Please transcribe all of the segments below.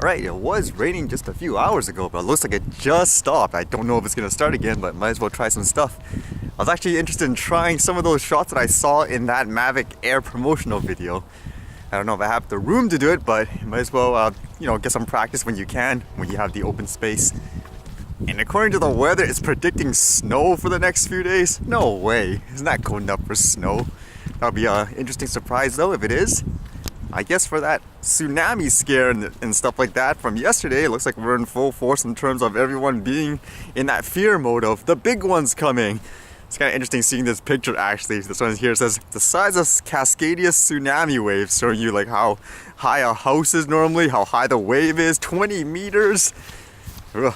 Alright, it was raining just a few hours ago, but it looks like it just stopped. I don't know if it's going to start again, but might as well try some stuff. I was actually interested in trying some of those shots that I saw in that Mavic Air promotional video. I don't know if I have the room to do it, but you might as well, get some practice when you can, when you have the open space. And according to the weather, it's predicting snow for the next few days. No way. Isn't that going up for snow? That'll be an interesting surprise though, if it is. I guess for that tsunami scare and stuff like that from yesterday, it looks like we're in full force in terms of everyone being in that fear mode of the big one's coming. It's kind of interesting seeing this picture actually. This one here says the size of Cascadia tsunami waves, showing you like how high a house is normally, how high the wave is, 20 meters. Ugh.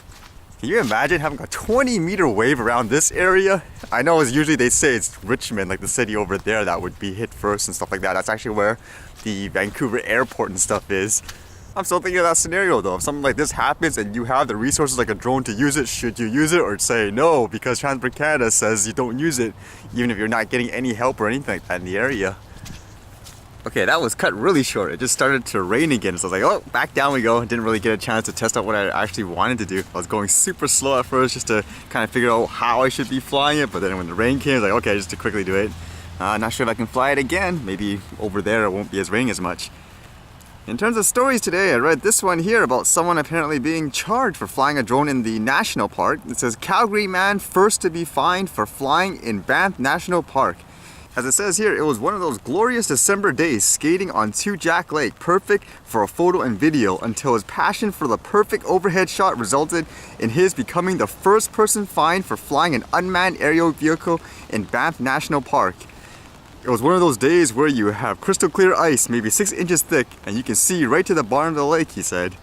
Can you imagine having a 20-meter wave around this area? I know as usually they say it's Richmond, like the city over there, that would be hit first and stuff like that. That's actually where the Vancouver airport and stuff is. I'm still thinking of that scenario though. If something like this happens and you have the resources like a drone to use it, should you use it or say no because Transport Canada says you don't use it even if you're not getting any help or anything like that in the area? Okay, that was cut really short. It just started to rain again, so I was like, oh, back down we go. Didn't really get a chance to test out what I actually wanted to do. I was going super slow at first just to kind of figure out how I should be flying it, but then when the rain came, I was like, okay, just to quickly do it. Not sure if I can fly it again. Maybe over there it won't be as raining as much. In terms of stories today, I read this one here about someone apparently being charged for flying a drone in the national park. It says, Calgary man first to be fined for flying in Banff National Park. As it says here, it was one of those glorious December days skating on Two Jack Lake, perfect for a photo and video, until his passion for the perfect overhead shot resulted in his becoming the first person fined for flying an unmanned aerial vehicle in Banff National Park. It was one of those days where you have crystal clear ice, maybe 6 inches thick, and you can see right to the bottom of the lake, he said.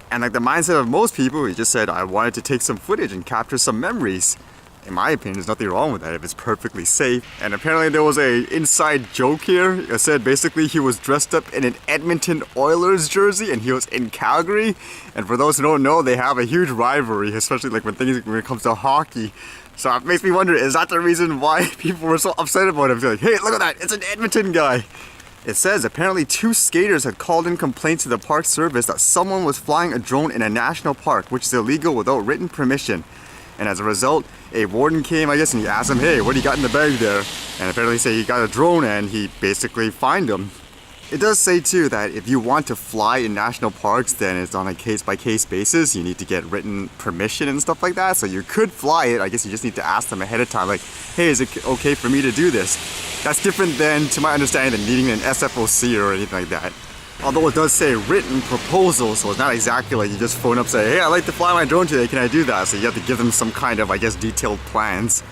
And like the mindset of most people, he just said, I wanted to take some footage and capture some memories. In my opinion, there's nothing wrong with that if it's perfectly safe. And apparently there was a inside joke here. It said basically he was dressed up in an Edmonton Oilers jersey and he was in Calgary. And for those who don't know, they have a huge rivalry, especially like when it comes to hockey. So it makes me wonder, is that the reason why people were so upset about him? They're like, hey, look at that, it's an Edmonton guy. It says apparently 2 skaters had called in complaints to the park service that someone was flying a drone in a national park, which is illegal without written permission. And as a result, a warden came, I guess, and he asked him, hey, what do you got in the bag there? And apparently he said he got a drone and he basically fined him. It does say too that if you want to fly in national parks, then it's on a case-by-case basis. You need to get written permission and stuff like that. So you could fly it. I guess you just need to ask them ahead of time, like, hey, is it okay for me to do this? That's different than, to my understanding, than needing an SFOC or anything like that. Although it does say written proposal, so it's not exactly like you just phone up and say, hey, I'd like to fly my drone today, can I do that? So you have to give them some kind of, I guess, detailed plans.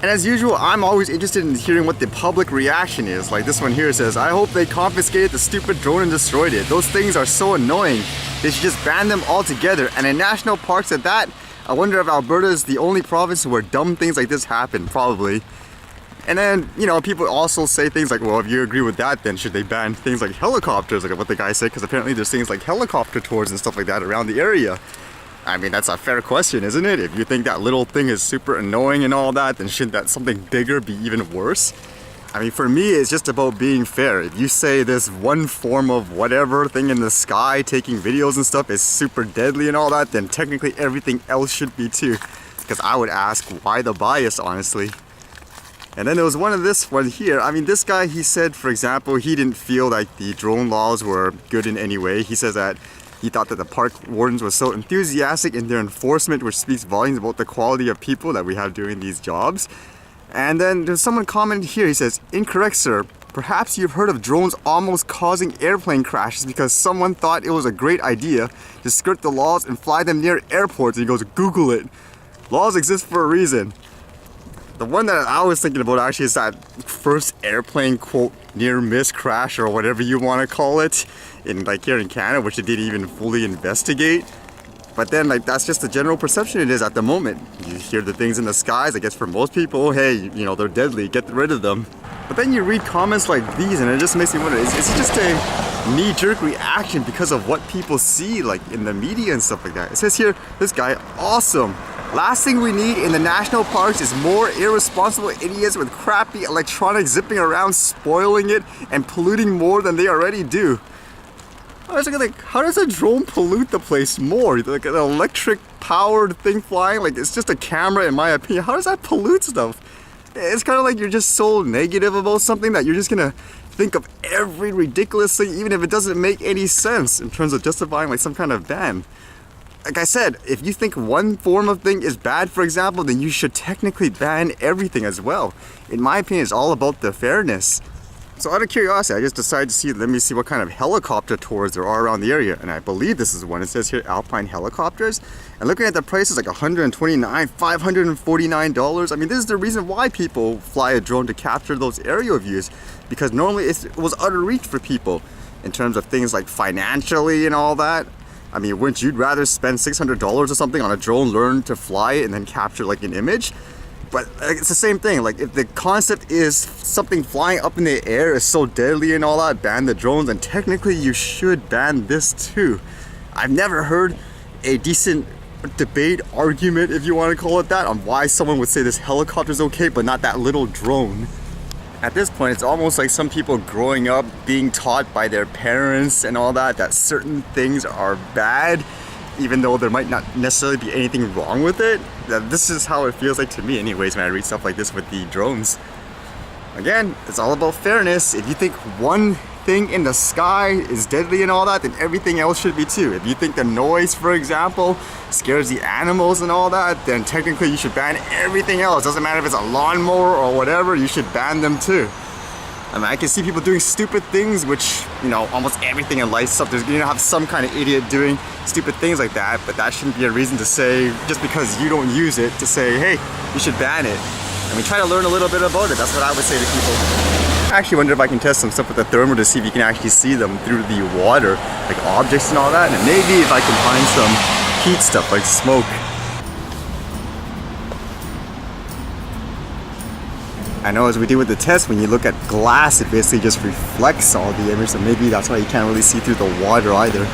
And as usual, I'm always interested in hearing what the public reaction is. Like this one here says, I hope they confiscated the stupid drone and destroyed it. Those things are so annoying. They should just ban them altogether. And in national parks at that, I wonder if Alberta is the only province where dumb things like this happen, probably. And then, people also say things like, well, if you agree with that, then should they ban things like helicopters, like what the guy said, because apparently there's things like helicopter tours and stuff like that around the area. I mean, that's a fair question, isn't it? If you think that little thing is super annoying and all that, then shouldn't that something bigger be even worse? I mean, for me, it's just about being fair. If you say this one form of whatever thing in the sky, taking videos and stuff, is super deadly and all that, then technically everything else should be too. Because I would ask, why the bias, honestly? And then there was this one here. I mean, this guy, he said, for example, he didn't feel like the drone laws were good in any way. He says that he thought that the park wardens were so enthusiastic in their enforcement, which speaks volumes about the quality of people that we have doing these jobs. And then there's someone commented here, he says, incorrect, sir. Perhaps you've heard of drones almost causing airplane crashes because someone thought it was a great idea to skirt the laws and fly them near airports. And he goes, Google it. Laws exist for a reason. The one that I was thinking about actually is that first airplane, quote, near miss crash or whatever you want to call it, here in Canada, which it didn't even fully investigate. But then that's just the general perception it is at the moment. You hear the things in the skies, I guess for most people, hey, they're deadly, get rid of them. But then you read comments like these and it just makes me wonder, is it just a knee-jerk reaction because of what people see like in the media and stuff like that? It says here, this guy, awesome. Last thing we need in the national parks is more irresponsible idiots with crappy electronics zipping around, spoiling it and polluting more than they already do. How does a drone pollute the place more? Like an electric powered thing flying, like it's just a camera in my opinion. How does that pollute stuff? It's kind of like you're just so negative about something that you're just gonna think of every ridiculous thing, even if it doesn't make any sense in terms of justifying like some kind of ban. Like I said, if you think one form of thing is bad, for example, then you should technically ban everything as well. In my opinion, it's all about the fairness. So out of curiosity, I just decided to let me see what kind of helicopter tours there are around the area. And I believe this is one. It says here Alpine helicopters. And looking at the prices, like $129, $549. I mean, this is the reason why people fly a drone to capture those aerial views. Because normally it was out of reach for people in terms of things like financially and all that. I mean, wouldn't you rather spend $600 or something on a drone, learn to fly it, and then capture like an image? But it's the same thing. Like if the concept is something flying up in the air is so deadly and all that, ban the drones, and technically you should ban this too. I've never heard a decent debate, argument, if you want to call it that, on why someone would say this helicopter is okay but not that little drone. At this point, it's almost like some people growing up being taught by their parents and all that certain things are bad, even though there might not necessarily be anything wrong with it. This is how it feels like to me anyways when I read stuff like this with the drones. Again, it's all about fairness. If you think one thing in the sky is deadly and all that, then everything else should be too. If you think the noise, for example, scares the animals and all that, then technically you should ban everything else. Doesn't matter if it's a lawnmower or whatever, you should ban them too. I mean, I can see people doing stupid things, which, you know, almost everything in life, stuff, there's gonna have some kind of idiot doing stupid things like that, but that shouldn't be a reason to say, just because you don't use it, to say, hey, you should ban it. I mean, try to learn a little bit about it. That's what I would say to people. I actually wonder if I can test some stuff with the thermal to see if you can actually see them through the water, like objects and all that, and maybe if I can find some heat stuff like smoke. I know as we do with the test, when you look at glass, it basically just reflects all the image, so maybe that's why you can't really see through the water either.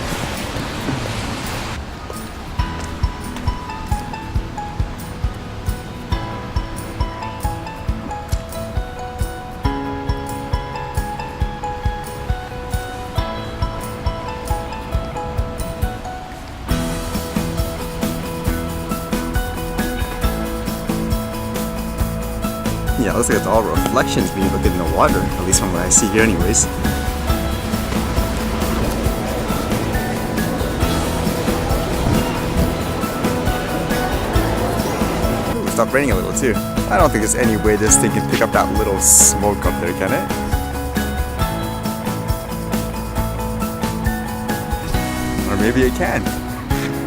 Yeah, it looks like it's all reflections when you look in the water, at least from what I see here anyways. Ooh, it stopped raining a little too. I don't think there's any way this thing can pick up that little smoke up there, can it? Or maybe it can.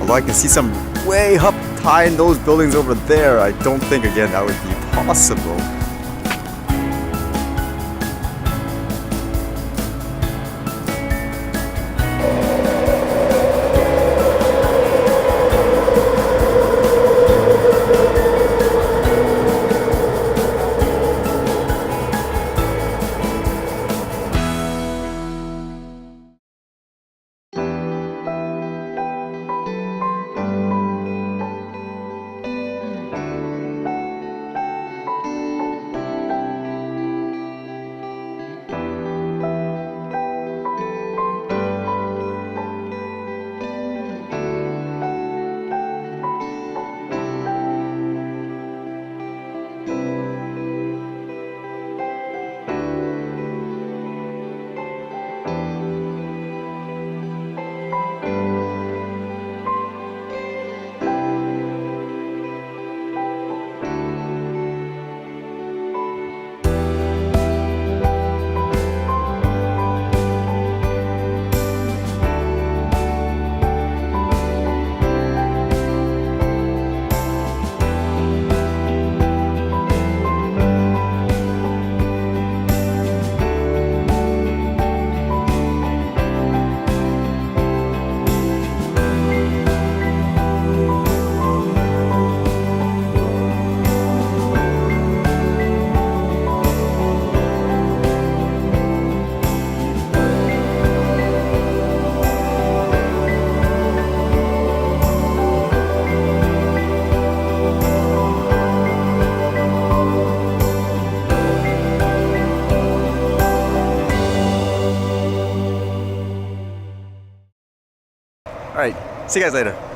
Although I can see some way up high in those buildings over there, I don't think again that would be possible. Alright, see you guys later.